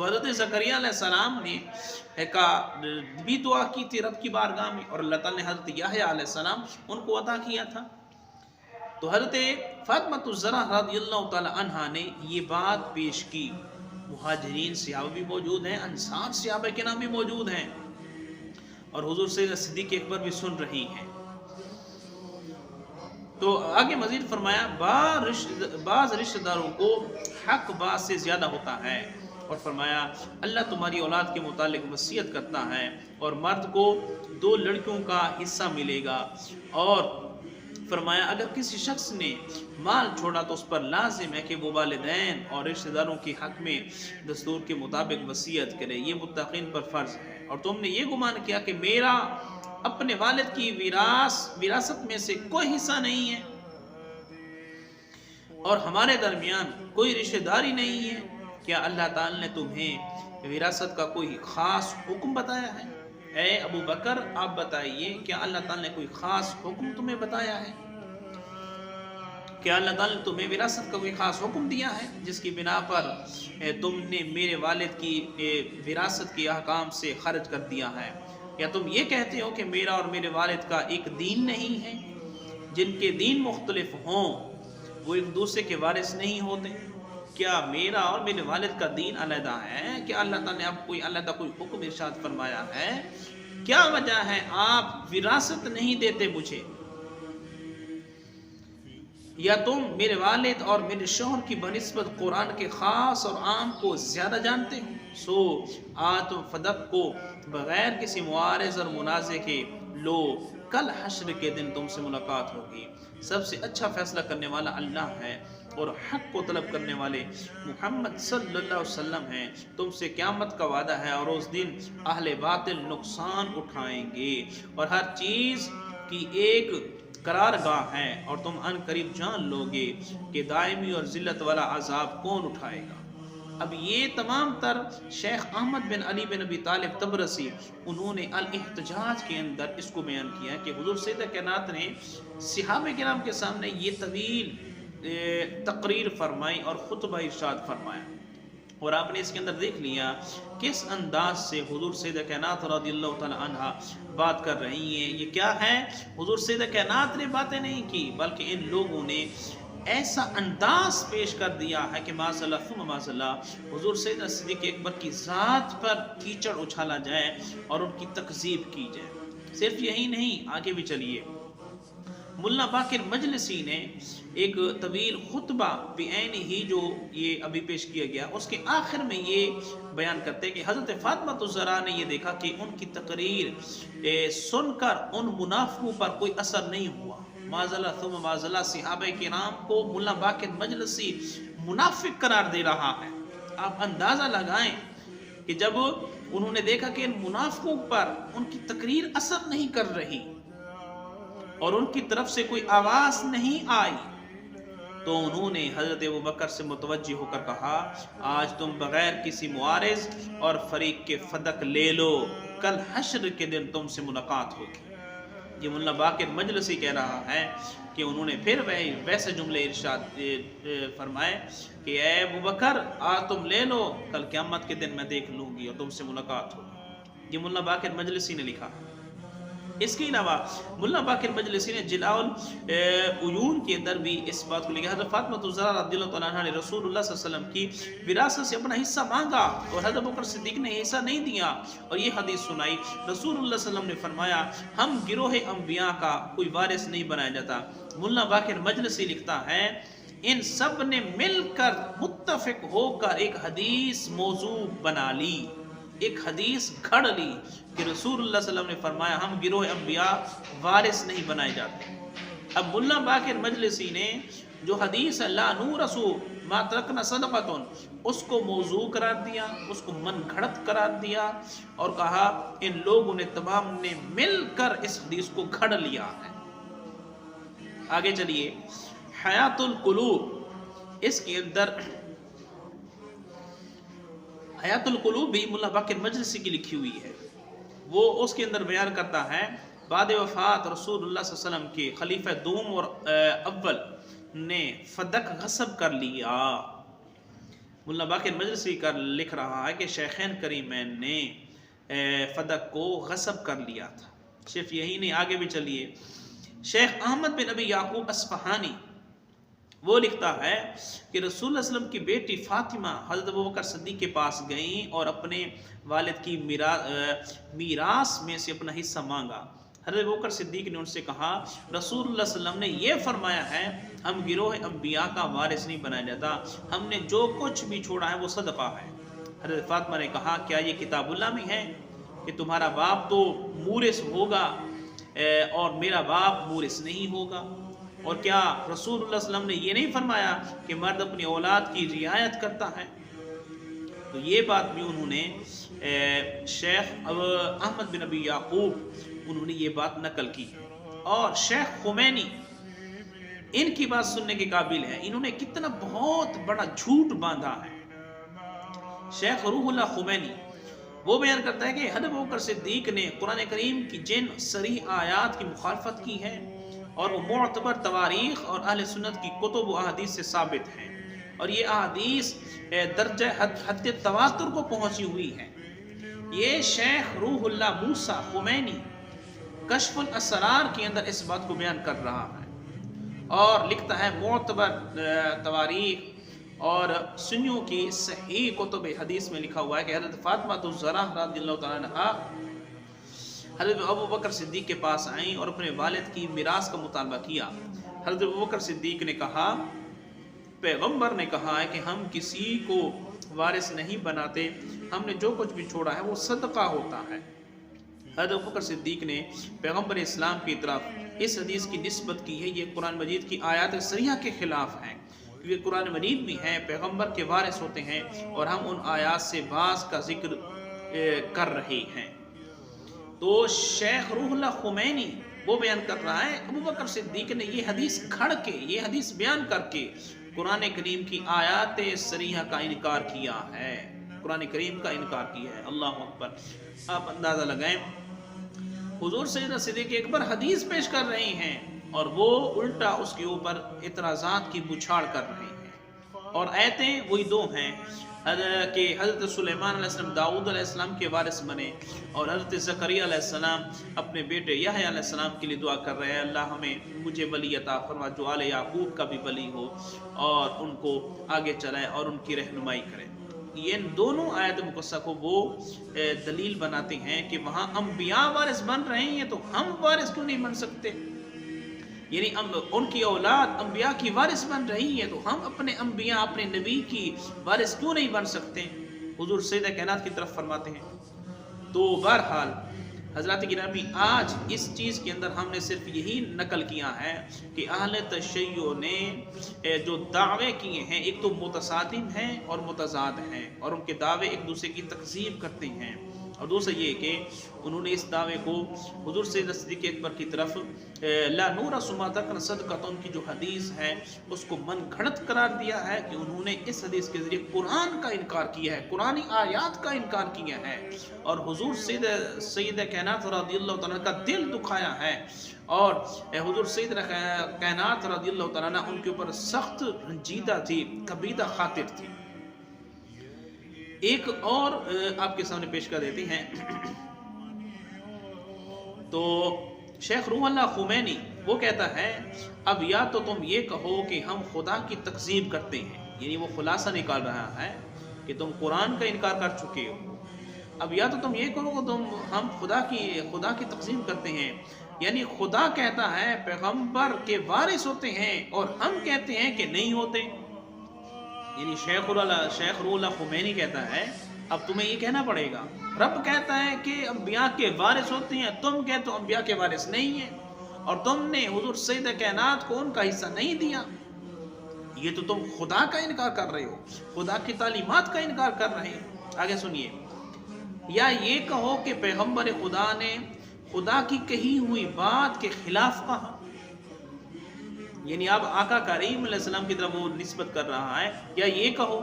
تو حضرت زکریا علیہ السلام نے بھی دعا کی تھی رب کی بارگاہ میں، اور اللہ تعالیٰ نے حضرت یحییٰ علیہ السلام ان کو عطا کیا تھا۔ تو حضرت فاطمۃ الزہرا رضی اللہ تعالی عنہا نے یہ بات پیش کی۔ مہاجرین صحابہ بھی موجود ہیں، انصار صحابہ کے نام بھی موجود ہیں، اور حضور سیدنا صدیق اکبر بھی سن رہی ہیں۔ تو آگے مزید فرمایا بعض رشتہ داروں کو حق بعض سے زیادہ ہوتا ہے، اور فرمایا اللہ تمہاری اولاد کے متعلق وصیت کرتا ہے، اور مرد کو 2 لڑکیوں کا حصہ ملے گا، اور فرمایا اگر کسی شخص نے مال چھوڑا تو اس پر لازم ہے کہ وہ والدین اور رشتہ داروں کے حق میں دستور کے مطابق وصیت کرے، یہ متقین پر فرض ہے۔ اور تم نے یہ گمان کیا کہ میرا اپنے والد کی وراثت میں سے کوئی حصہ نہیں ہے، اور ہمارے درمیان کوئی رشتہ داری نہیں ہے، کیا اللہ تعالی نے تمہیں وراثت کا کوئی خاص حکم بتایا ہے؟ اے ابو بکر آپ بتائیے، کیا اللہ تعالی نے کوئی خاص حکم تمہیں بتایا ہے؟ کیا اللہ تعالی نے تمہیں وراثت کا کوئی خاص حکم دیا ہے جس کی بنا پر تم نے میرے والد کی وراثت کے احکام سے خارج کر دیا ہے؟ یا تم یہ کہتے ہو کہ میرا اور میرے والد کا ایک دین نہیں ہے؟ جن کے دین مختلف ہوں وہ ایک دوسرے کے وارث نہیں ہوتے۔ کیا میرا اور میرے والد کا دین علیحدہ ہے؟ کیا اللہ تعالیٰ نے اب کوئی علیحدہ کوئی حکم ارشاد فرمایا ہے؟ کیا وجہ ہے آپ وراثت نہیں دیتے مجھے؟ یا تم میرے والد اور میرے شوہر کی بنسبت قرآن کے خاص اور عام کو زیادہ جانتے ہو؟ سو آج تم فدق کو بغیر کسی معارض اور منازع کے لو، کل حشر کے دن تم سے ملاقات ہوگی۔ سب سے اچھا فیصلہ کرنے والا اللہ ہے، اور حق کو طلب کرنے والے محمد صلی اللہ علیہ وسلم ہیں۔ تم سے قیامت کا وعدہ ہے، اور اس دن اہل باطل نقصان اٹھائیں گے، اور ہر چیز کی ایک قرار گاہ ہے، اور تم ان قریب جان لو گے کہ دائمی اور ذلت والا عذاب کون اٹھائے گا۔ اب یہ تمام تر شیخ احمد بن علی بن ابی طالب طبرسی انہوں نے الاحتجاج کے اندر اس کو بیان کیا کہ حضور سید کائنات نے صحابہ کرام کے سامنے یہ طویل تقریر فرمائی اور خطبہ ارشاد فرمایا، اور آپ نے اس کے اندر دیکھ لیا کس انداز سے حضور سید کائنات رضی اللہ تعالی عنہ بات کر رہی ہیں۔ یہ کیا ہے؟ حضور سید کائنات نے باتیں نہیں کی، بلکہ ان لوگوں نے ایسا انداز پیش کر دیا ہے کہ معاذ اللہ ثم معاذ اللہ حضور سیدنا صدیق اکبر کی ذات پر کیچڑ اچھالا جائے اور ان کی تکذیب کی جائے۔ صرف یہی نہیں، آگے بھی چلیے، ملا باقر مجلسی نے ایک طویل خطبہ بعین ہی جو یہ ابھی پیش کیا گیا، اس کے آخر میں یہ بیان کرتے کہ حضرت فاطمۃ الزہرا نے یہ دیکھا کہ ان کی تقریر سن کر ان منافقوں پر کوئی اثر نہیں ہوا۔ معاذ اللہ ثم معاذ اللہ صحابہ کرام کو ملا باقر مجلسی منافق قرار دے رہا ہے۔ آپ اندازہ لگائیں کہ جب انہوں نے دیکھا کہ ان منافقوں پر ان کی تقریر اثر نہیں کر رہی اور ان کی طرف سے کوئی آواز نہیں آئی، تو انہوں نے حضرت ابوبکر سے متوجہ ہو کر کہا آج تم بغیر کسی معارض اور فریق کے فدق لے لو، کل حشر کے دن تم سے ملاقات ہوگی۔ یہ ملا باقر مجلسی کہہ رہا ہے کہ انہوں نے پھر ویسے جملے ارشاد فرمائے کہ اے ابوبکر آج تم لے لو، کل قیامت کے دن میں دیکھ لوں گی اور تم سے ملاقات ہوگی۔ یہ ملا باقر مجلسی نے لکھا۔ اس کے علاوہ ملا باقر مجلسی نے جلاء العیون کے اندر بھی اس بات کو لکھا، حضرت فاطمۃ الزہرا رضی اللہ تعالیٰ عنہ نے رسول اللہ صلی اللہ علیہ وسلم کی وراثت سے اپنا حصہ مانگا اور حضرت ابوبکر صدیق نے حصہ نہیں دیا، اور یہ حدیث سنائی۔ رسول اللہ صلی اللہ علیہ وسلم نے فرمایا ہم گروہ انبیاء کا کوئی وارث نہیں بنایا جاتا۔ ملا باقر مجلسی لکھتا ہے ان سب نے مل کر متفق ہو کر ایک حدیث موضوع بنا لی، ایک حدیث گھڑ لی کہ رسول اللہ صلی اللہ علیہ وسلم نے فرمایا ہم گروہ انبیاء وارث نہیں بنائے جاتے۔ اب ملا باقر مجلسی نے جو حدیث لا نورث ما ترکنا صدقۃ اس کو موضوع قرار دیا، اس کو من گھڑت قرار دیا، اور کہا ان لوگوں نے تمام نے مل کر اس حدیث کو گھڑ لیا ہے۔ آگے چلیے، حیات القلوب، اس کے اندر حیات القلوب بھی ملا باقر مجلسی کی لکھی ہوئی ہے۔ وہ اس کے اندر بیان کرتا ہے بعد وفات رسول اللہ صلی اللہ علیہ وسلم کے خلیفہ دوم اور اول نے فدق غصب کر لیا، ملا باقر مجلسی کا لکھ رہا ہے کہ شیخین کریمین نے فدق کو غصب کر لیا تھا۔ صرف یہی نہیں، آگے بھی چلیے، شیخ احمد بن ابی یعقوب اصفہانی وہ لکھتا ہے کہ رسول اللہ علیہ وسلم کی بیٹی فاطمہ حضرت ابوبکر صدیق کے پاس گئیں اور اپنے والد کی میراث میں سے اپنا حصہ مانگا۔ حضرت ابوبکر صدیق نے ان سے کہا رسول اللہ صلی اللہ علیہ وسلم نے یہ فرمایا ہے ہم گروہ انبیاء کا وارث نہیں بنایا جاتا، ہم نے جو کچھ بھی چھوڑا ہے وہ صدقہ ہے۔ حضرت فاطمہ نے کہا کیا یہ کتاب اللہ میں ہے کہ تمہارا باپ تو مورث ہوگا اور میرا باپ مورث نہیں ہوگا؟ اور کیا رسول اللہ صلی اللہ علیہ وسلم نے یہ نہیں فرمایا کہ مرد اپنی اولاد کی رعایت کرتا ہے؟ تو یہ بات بھی انہوں نے شیخ احمد بن ابی یعقوب انہوں نے یہ بات نقل کی۔ اور شیخ خمینی ان کی بات سننے کے قابل ہے، انہوں نے کتنا بہت بڑا جھوٹ باندھا ہے۔ شیخ روح اللہ خمینی وہ بیان کرتا ہے کہ حضرت ابوبکر صدیق نے قرآن کریم کی جن صریح آیات کی مخالفت کی ہے اور وہ معتبر تواریخ اور اہل سنت کی کتب و احادیث سے ثابت ہیں، اور یہ احادیث درجہ حد تواتر کو پہنچی ہوئی ہے۔ یہ شیخ روح اللہ موسیٰ خمینی کشف الاسرار کے اندر اس بات کو بیان کر رہا ہے اور لکھتا ہے معتبر تواریخ اور سنیوں کی صحیح کتب حدیث میں لکھا ہوا ہے کہ حضرت فاطمہ الزہرا رضی اللہ تعالیٰ عنہا حضرت ابوبکر صدیق کے پاس آئیں اور اپنے والد کی میراث کا مطالبہ کیا۔ حضرت ابوبکر صدیق نے کہا، پیغمبر نے کہا ہے کہ ہم کسی کو وارث نہیں بناتے، ہم نے جو کچھ بھی چھوڑا ہے وہ صدقہ ہوتا ہے۔ حضرت ابوبکر صدیق نے پیغمبر اسلام کی طرف اس حدیث کی نسبت کی ہے، یہ قرآن مجید کی آیات صریحہ کے خلاف ہیں، کیونکہ قرآن مجید بھی ہیں پیغمبر کے وارث ہوتے ہیں اور ہم ان آیات سے بعض کا ذکر کر رہے ہیں۔ تو شیخ روح اللہ خمینی وہ بیان کر رہا ہے ابوبکر صدیق نے یہ حدیث کھڑ کے، یہ حدیث بیان کر کے قرآن کریم کی آیات صریحہ کا انکار کیا ہے، قرآن کریم کا انکار کیا ہے۔ اللہ اکبر! آپ اندازہ لگائیں، حضور سیدنا صدیق اکبر حدیث پیش کر رہے ہیں اور وہ الٹا اس کے اوپر اعتراضات کی بچھاڑ کر رہے ہیں، اور آیتیں وہی دو ہیں کہ حضرت سلیمان علیہ السلام داؤد علیہ السلام کے وارث بنے، اور حضرت زکریا علیہ السلام اپنے بیٹے یحییٰ علیہ السلام کے لیے دعا کر رہے ہیں، اللہ مجھے ولی عطا فرما جو آل یعقوب کا بھی ولی ہو اور ان کو آگے چلائے اور ان کی رہنمائی کرے۔ یہ دونوں آیت مقدسہ کو وہ دلیل بناتے ہیں کہ وہاں انبیاء وارث بن رہے ہیں تو ہم وارث کیوں نہیں بن سکتے؟ یعنی ان کی اولاد انبیاء کی وارث بن رہی ہے تو ہم اپنے انبیاء، اپنے نبی کی وارث کیوں نہیں بن سکتے؟ حضور سیدہ کائنات کی طرف فرماتے ہیں۔ تو بہرحال حضرات گرامی، آج اس چیز کے اندر ہم نے صرف یہی نقل کیا ہے کہ اہل تشیع نے جو دعوے کیے ہیں ایک تو متصادم ہیں اور متضاد ہیں، اور ان کے دعوے ایک دوسرے کی تکذیب کرتے ہیں، اور دوسرا یہ کہ انہوں نے اس دعوے کو حضور سیدنا صدیق اکبر کی طرف لا نور ثم ذکر صدقۃ کی جو حدیث ہے اس کو من گھڑت قرار دیا ہے کہ انہوں نے اس حدیث کے ذریعے قرآن کا انکار کیا ہے، قرآنی آیات کا انکار کیا ہے، اور حضور سید کائنات رضی اللہ تعالیٰ کا دل دکھایا ہے، اور حضور سید کائنات رضی اللہ تعالیٰ ان کے اوپر سخت رنجیدہ تھی، کبیدہ خاطر تھی۔ ایک اور آپ کے سامنے پیش کر دیتے ہیں۔ تو شیخ روح اللہ خمینی وہ کہتا ہے اب یا تو تم یہ کہو کہ ہم خدا کی تکذیب کرتے ہیں، یعنی وہ خلاصہ نکال رہا ہے کہ تم قرآن کا انکار کر چکے ہو، اب یا تو تم یہ کہو کہ ہم خدا کی تکذیب کرتے ہیں، یعنی خدا کہتا ہے پیغمبر کے وارث ہوتے ہیں اور ہم کہتے ہیں کہ نہیں ہوتے۔ یعنی شیخ روح اللہ خمینی کہتا ہے اب تمہیں یہ کہنا پڑے گا، رب کہتا ہے کہ انبیاء کے وارث ہوتے ہیں، تم کہتے ہو انبیاء کے وارث نہیں ہیں، اور تم نے حضور سید کائنات کو ان کا حصہ نہیں دیا، یہ تو تم خدا کا انکار کر رہے ہو، خدا کی تعلیمات کا انکار کر رہے ہیں۔ آگے سنیے، یا یہ کہو کہ پیغمبر خدا نے خدا کی کہی ہوئی بات کے خلاف کہا، یعنی اب آقا کریم علیہ السلام کی طرف وہ نسبت کر رہا ہے، یا یہ کہو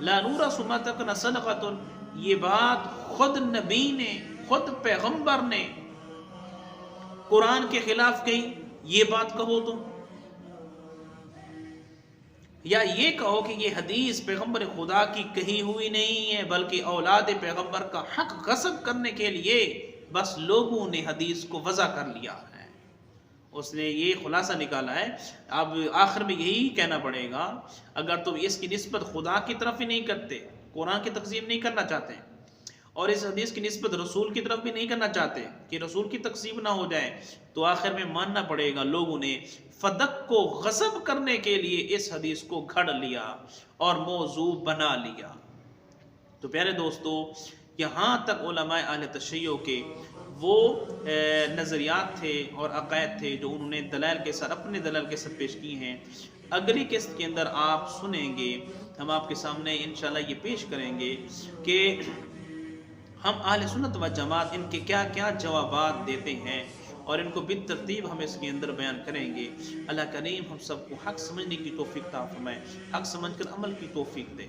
لا نور ثم ذکر صدقۃ، یہ بات خود نبی نے، خود پیغمبر نے قرآن کے خلاف کہی، یہ بات کہو تم۔ یا یہ کہو کہ یہ حدیث پیغمبر خدا کی کہی ہوئی نہیں ہے بلکہ اولاد پیغمبر کا حق غصب کرنے کے لیے بس لوگوں نے حدیث کو وضع کر لیا ہے، اس نے یہ خلاصہ نکالا ہے۔ اب آخر میں یہی کہنا پڑے گا، اگر تم اس کی نسبت خدا کی طرف ہی نہیں کرتے، قرآن کی تقسیم نہیں کرنا چاہتے، اور اس حدیث کی نسبت رسول کی طرف بھی نہیں کرنا چاہتے کہ رسول کی تقسیم نہ ہو جائے، تو آخر میں ماننا پڑے گا لوگوں نے فدق کو غصب کرنے کے لیے اس حدیث کو گھڑ لیا اور موضوع بنا لیا۔ تو پیارے دوستو، یہاں تک علماء اہل تشیع کے وہ نظریات تھے اور عقائد تھے جو انہوں نے دلائل کے ساتھ، اپنے دلائل کے ساتھ پیش کی ہیں۔ اگلی قسط کے اندر آپ سنیں گے، ہم آپ کے سامنے انشاءاللہ یہ پیش کریں گے کہ ہم اہل سنت و جماعت ان کے کیا کیا جوابات دیتے ہیں، اور ان کو بالترتیب ہم اس کے اندر بیان کریں گے۔ اللہ کریم ہم سب کو حق سمجھنے کی توفیق عطا فرمائے، حق سمجھ کر عمل کی توفیق دے۔